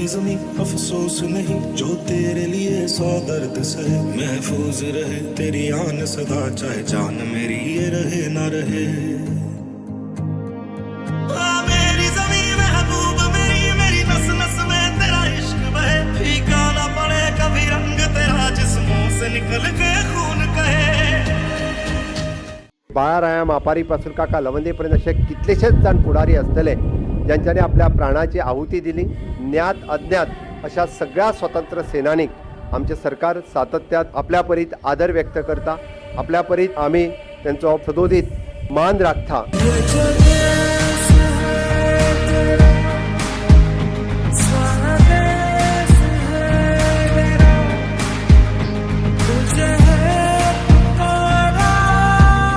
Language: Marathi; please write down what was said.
ज़मीं अफसोस नहीं, जो तेरे लिए 100 दर्द सहे। महफूज रहे तेरी आन सदा, चाहे जान मेरी ये रहे ना रहे। मेरी ज़मीं महबूब मेरी, मेरी नस नस में तेरा इश्क बहे। फीका ना पड़े कभी रंग तेरा, जिस्मों से निकल के खून कहे। बाळाराया मापारीपासून काका लवंदेपर्यंत असे कितलेशेच जण पुढारी असतले ज्यांच्यानी आपल्या प्राणाची आहुती दिली। ज्ञात अज्ञात अशा सगळ्या स्वतंत्र सेनानीक आमचे सरकार सातत्यात आपल्या परीत आदर व्यक्त करता, आपल्या परीत आम्ही त्यांचो सदोदित मान राखता।